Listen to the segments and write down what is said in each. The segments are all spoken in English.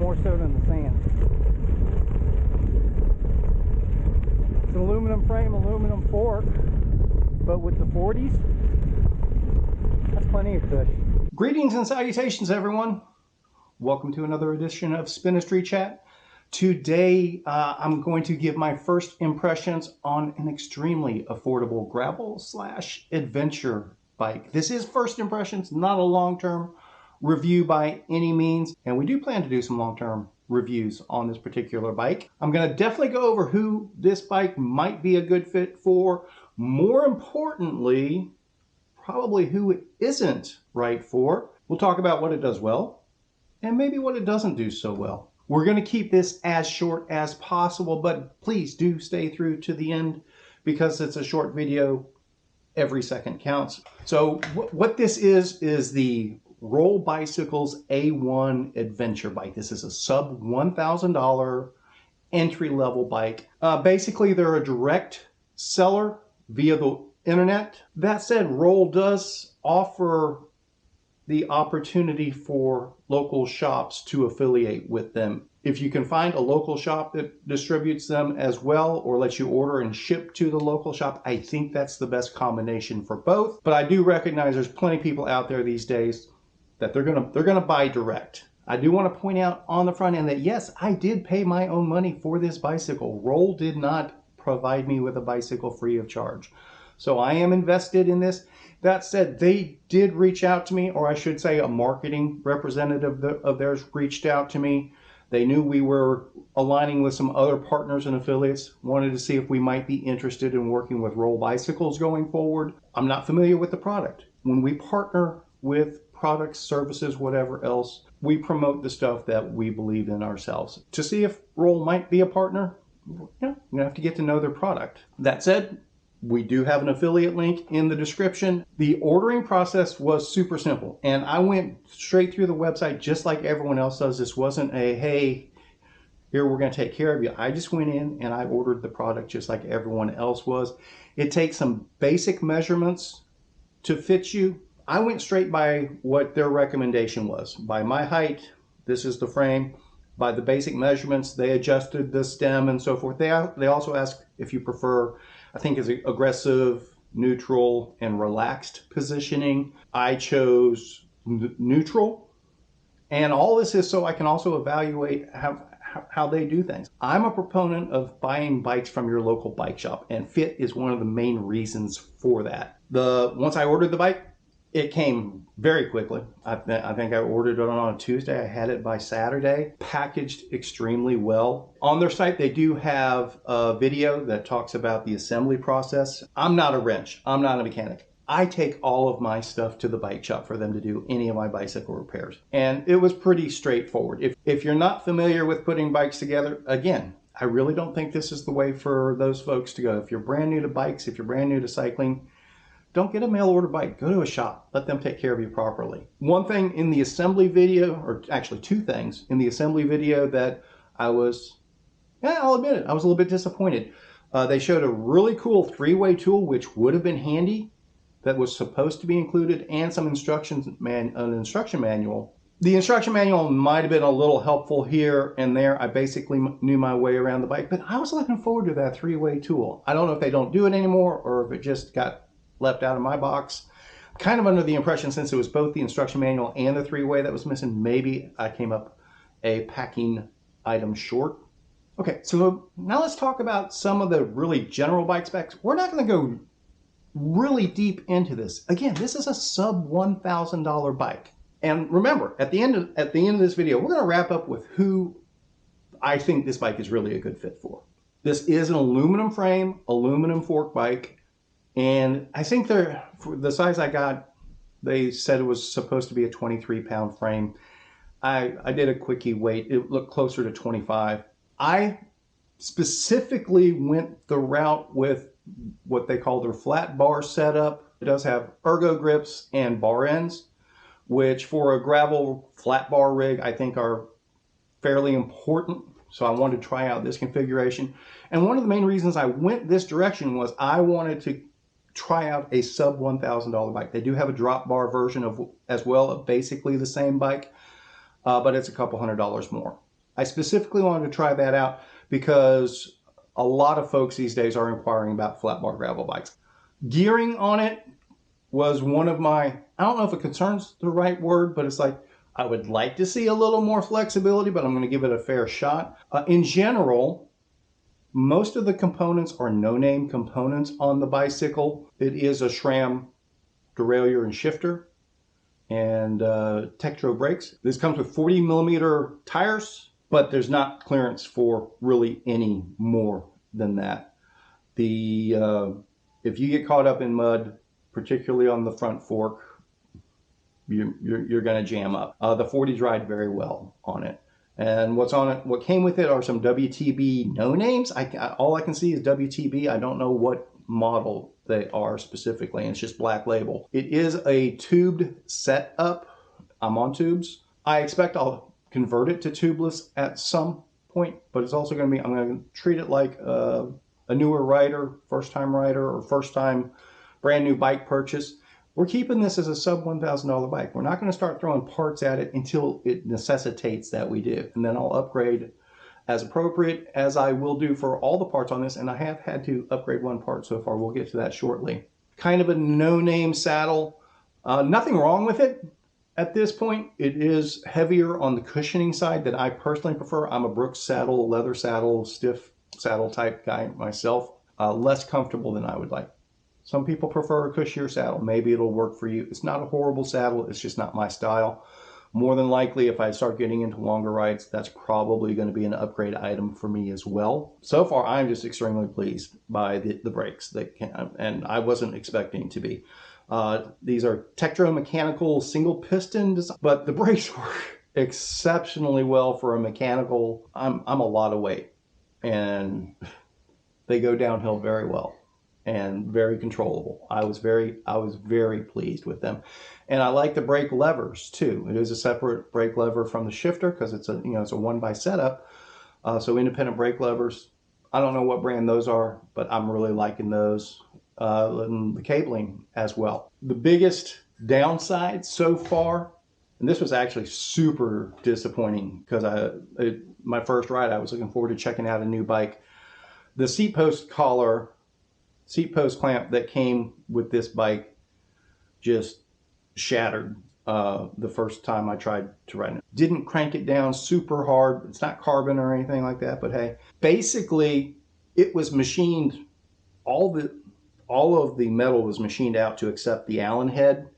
more so than the sand. It's an aluminum frame, aluminum fork, but with the 40s, that's plenty of push. Greetings and salutations, everyone. Welcome to another edition of Spinistry Chat. Today, I'm going to give my first impressions on an extremely affordable gravel/adventure bike. This is first impressions, not a long-term review by any means, and we do plan to do some long-term reviews on this particular bike. I'm going to definitely go over who this bike might be a good fit for. More importantly, probably who it isn't right for. We'll talk about what it does well and maybe what it doesn't do so well. We're going to keep this as short as possible, but please do stay through to the end because it's a short video. Every second counts. So what this is the Roll Bicycles A1 Adventure bike. This is a sub $1,000 entry-level bike. Basically, they're a direct seller via the internet. That said, Roll does offer the opportunity for local shops to affiliate with them. If you can find a local shop that distributes them as well or lets you order and ship to the local shop, I think that's the best combination for both. But I do recognize there's plenty of people out there these days that they're gonna buy direct. I do want to point out on the front end that yes, I did pay my own money for this bicycle. Roll did not provide me with a bicycle free of charge. So I am invested in this. That said, they did reach out to me, or I should say a marketing representative of theirs reached out to me. They knew we were aligning with some other partners and affiliates, wanted to see if we might be interested in working with Roll Bicycles going forward. I'm not familiar with the product. When we partner with products, services, whatever else, we promote the stuff that we believe in ourselves. To see if Roll might be a partner, I'm gonna have to get to know their product. That said, we do have an affiliate link in the description. The ordering process was super simple, and I went straight through the website just like everyone else does. This wasn't a, hey, here, we're gonna take care of you. I just went in and I ordered the product just like everyone else was. It takes some basic measurements to fit you. I went straight by what their recommendation was. By my height, this is the frame. By the basic measurements, they adjusted the stem and so forth. They also ask if you prefer, I think, is aggressive, neutral, and relaxed positioning. I chose neutral. And all this is so I can also evaluate how they do things. I'm a proponent of buying bikes from your local bike shop, and fit is one of the main reasons for that. Once I ordered the bike, it came very quickly. I think I ordered it on a Tuesday. I had it by Saturday, packaged extremely well. On their site, they do have a video that talks about the assembly process. I'm not a wrench. I'm not a mechanic. I take all of my stuff to the bike shop for them to do any of my bicycle repairs. And it was pretty straightforward. If you're not familiar with putting bikes together, again, I really don't think this is the way for those folks to go. If you're brand new to bikes, if you're brand new to cycling, don't get a mail order bike. Go to a shop. Let them take care of you properly. One thing in the assembly video, or actually two things in the assembly video that I'll admit it, I was a little bit disappointed. They showed a really cool three-way tool, which would have been handy, that was supposed to be included, and some an instruction manual. The instruction manual might have been a little helpful here and there. I basically knew my way around the bike, but I was looking forward to that three-way tool. I don't know if they don't do it anymore or if it just got left out of my box. Kind of under the impression, since it was both the instruction manual and the three-way that was missing, maybe I came up a packing item short. Okay, so now let's talk about some of the really general bike specs. We're not going to go really deep into this. Again, this is a sub $1,000 bike. And remember, at the end of this video, we're going to wrap up with who I think this bike is really a good fit for. This is an aluminum frame, aluminum fork bike. And I think for the size I got, they said it was supposed to be a 23-pound frame. I did a quickie weight. It looked closer to 25. I specifically went the route with what they call their flat bar setup. It does have ergo grips and bar ends, which for a gravel flat bar rig, I think are fairly important. So I wanted to try out this configuration. And one of the main reasons I went this direction was I wanted to try out a sub $1,000 bike. They do have a drop bar version as well of basically the same bike, but it's a couple $100 more. I specifically wanted to try that out because a lot of folks these days are inquiring about flat bar gravel bikes. Gearing on it was one of my, I don't know if a concern's the right word, but it's like, I would like to see a little more flexibility, but I'm going to give it a fair shot. In general, most of the components are no-name components on the bicycle. It is a SRAM derailleur and shifter and Tektro brakes. This comes with 40 millimeter tires, but there's not clearance for really any more than that. If you get caught up in mud, particularly on the front fork, you're going to jam up. The 40s ride very well on it. And what's on it, what came with it are some WTB no names. All I can see is WTB. I don't know what model they are specifically, and it's just black label. It is a tubed setup. I'm on tubes. I expect I'll convert it to tubeless at some point, but it's also going to be, I'm going to treat it like a newer rider, first time rider, or first time brand new bike purchase. We're keeping this as a sub $1,000 bike. We're not going to start throwing parts at it until it necessitates that we do. And then I'll upgrade as appropriate, as I will do for all the parts on this. And I have had to upgrade one part so far. We'll get to that shortly. Kind of a no-name saddle. Nothing wrong with it at this point. It is heavier on the cushioning side that I personally prefer. I'm a Brooks saddle, leather saddle, stiff saddle type guy myself. Less comfortable than I would like. Some people prefer a cushier saddle. Maybe it'll work for you. It's not a horrible saddle. It's just not my style. More than likely, if I start getting into longer rides, that's probably going to be an upgrade item for me as well. So far, I'm just extremely pleased by the brakes, and I wasn't expecting to be. These are Tektro mechanical single piston, but the brakes work exceptionally well for a mechanical. I'm a lot of weight, and they go downhill very well and very controllable. I was very pleased with them. And I like the brake levers too. It is a separate brake lever from the shifter because it's a 1x setup. So independent brake levers. I don't know what brand those are, but I'm really liking those. And the cabling as well. The biggest downside so far, and this was actually super disappointing because my first ride, I was looking forward to checking out a new bike. The seat post clamp that came with this bike just shattered the first time I tried to ride it. Didn't crank it down super hard. It's not carbon or anything like that, but hey, basically it was machined, all of the metal was machined out to accept the Allen head.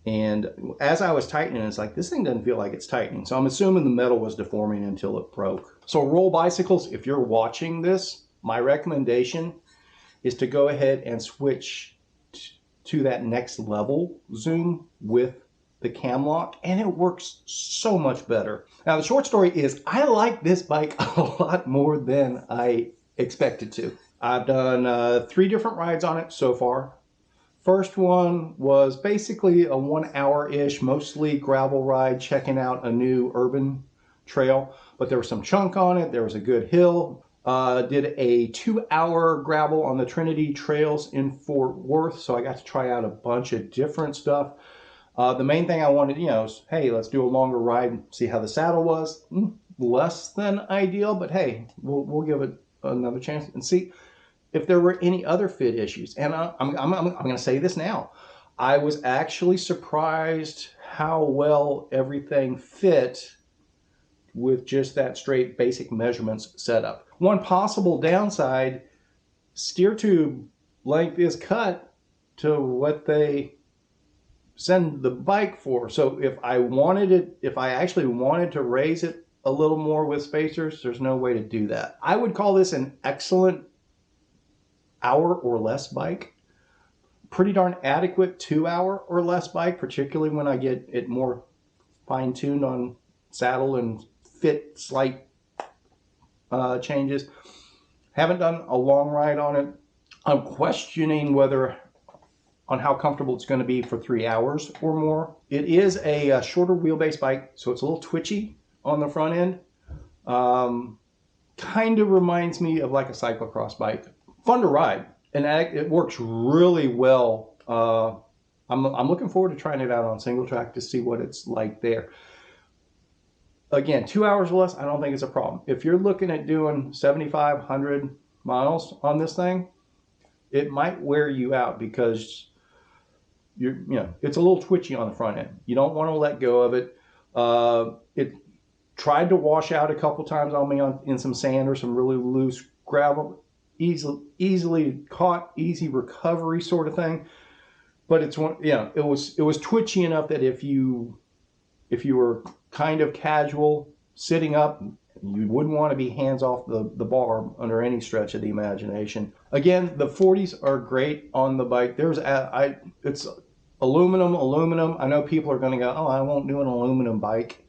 And as I was tightening, it's like, this thing doesn't feel like it's tightening. So I'm assuming the metal was deforming until it broke. So roll bicycles, if you're watching this, my recommendation is to go ahead and switch to that next level zoom with the cam lock, and it works so much better. Now the short story is I like this bike a lot more than I expected to. I've done 3 different rides on it so far. First one was basically a 1 hour-ish, mostly gravel ride, checking out a new urban trail, but there was some chunk on it. There was a good hill. Did a 2-hour gravel on the Trinity Trails in Fort Worth, so I got to try out a bunch of different stuff. The main thing I wanted, is, hey, let's do a longer ride and see how the saddle was. Less than ideal, but hey, we'll give it another chance and see if there were any other fit issues. And I'm going to say this now. I was actually surprised how well everything fit with just that straight basic measurements setup. One possible downside, steer tube length is cut to what they send the bike for. So if I actually wanted to raise it a little more with spacers, there's no way to do that. I would call this an excellent hour or less bike. Pretty darn adequate 2-hour or less bike, particularly when I get it more fine-tuned on saddle and fit slight changes. Haven't done a long ride on it. I'm questioning on how comfortable it's going to be for 3 hours or more. It is a shorter wheelbase bike, so it's a little twitchy on the front end. Kind of reminds me of like a cyclocross bike. Fun to ride, and it works really well. I'm looking forward to trying it out on single track to see what it's like there. Again, 2 hours or less, I don't think it's a problem. If you're looking at doing 75, 100 miles on this thing, it might wear you out because it's a little twitchy on the front end. You don't want to let go of it. It tried to wash out a couple times on me in some sand or some really loose gravel. Easily caught, easy recovery sort of thing. But it's one, it was twitchy enough that if you were kind of casual sitting up, you wouldn't want to be hands off the bar under any stretch of the imagination. Again, the 40s are great on the bike. It's aluminum. I know people are going to go, oh, I won't do an aluminum bike.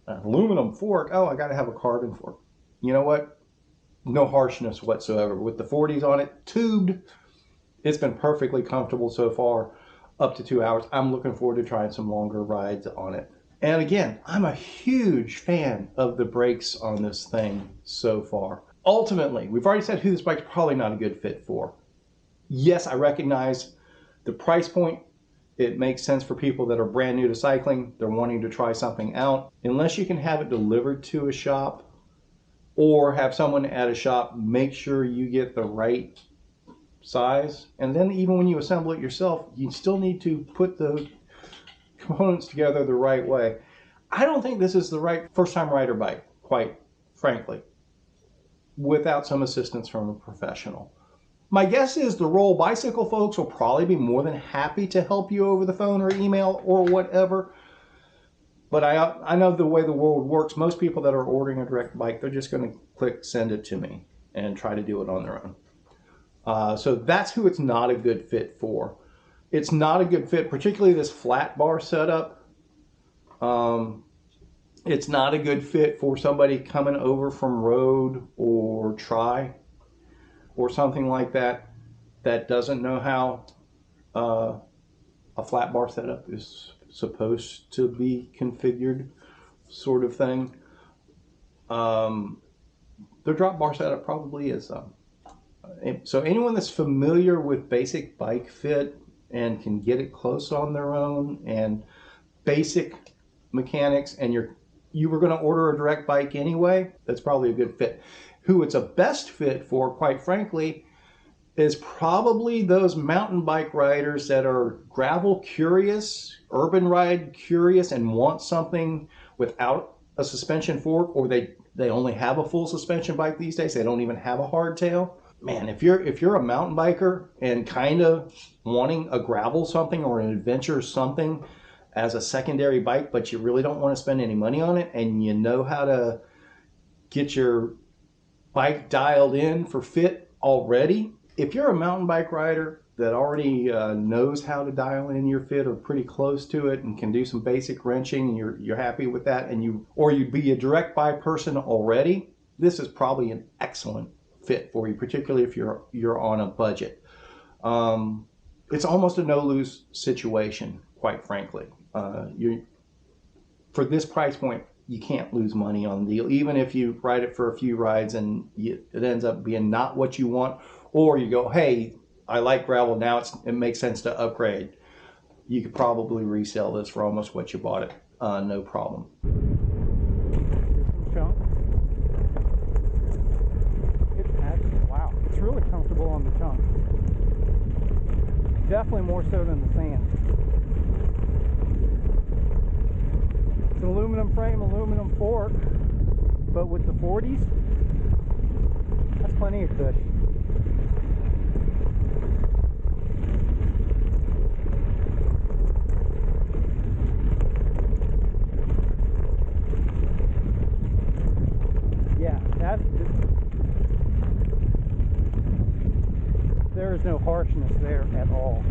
An aluminum fork, oh, I got to have a carbon fork. You know what? No harshness whatsoever. With the 40s on it, tubed, it's been perfectly comfortable so far, up to 2 hours. I'm looking forward to trying some longer rides on it. And again, I'm a huge fan of the brakes on this thing so far. Ultimately, we've already said who this bike's probably not a good fit for. Yes, I recognize the price point. It makes sense for people that are brand new to cycling. They're wanting to try something out. Unless you can have it delivered to a shop or have someone at a shop make sure you get the right size. And then even when you assemble it yourself, you still need to put the components together the right way. I don't think this is the right first-time rider bike, quite frankly, without some assistance from a professional. My guess is the Roll Bicycle folks will probably be more than happy to help you over the phone or email or whatever. But I know the way the world works, most people that are ordering a direct bike, they're just going to click send it to me and try to do it on their own. So that's who it's not a good fit for. It's not a good fit, particularly this flat bar setup. It's not a good fit for somebody coming over from road or tri or something like that that doesn't know how a flat bar setup is supposed to be configured, sort of thing. The drop bar setup probably is. So anyone that's familiar with basic bike fit and can get it close on their own and basic mechanics, and you were going to order a direct bike anyway, that's probably a good fit. Who it's a best fit for, quite frankly, is probably those mountain bike riders that are gravel curious, urban ride curious, and want something without a suspension fork, or they only have a full suspension bike these days. They don't even have a hardtail. Man, if you're a mountain biker and kind of wanting a gravel something or an adventure something as a secondary bike, but you really don't want to spend any money on it, and you know how to get your bike dialed in for fit already. If you're a mountain bike rider that already knows how to dial in your fit or pretty close to it and can do some basic wrenching, and you're happy with that, and you'd be a direct buy person already, this is probably an excellent fit for you, particularly if you're on a budget. It's almost a no-lose situation, quite frankly. For this price point, you can't lose money on the deal, even if you ride it for a few rides and it ends up being not what you want, or you go, hey, I like gravel, now it makes sense to upgrade. You could probably resell this for almost what you bought it, no problem. Wow, it's really comfortable on the chunk. Definitely more so than the sand. It's an aluminum frame, aluminum fork, but with the 40s, that's plenty of push. Yeah, there is no harshness there at all.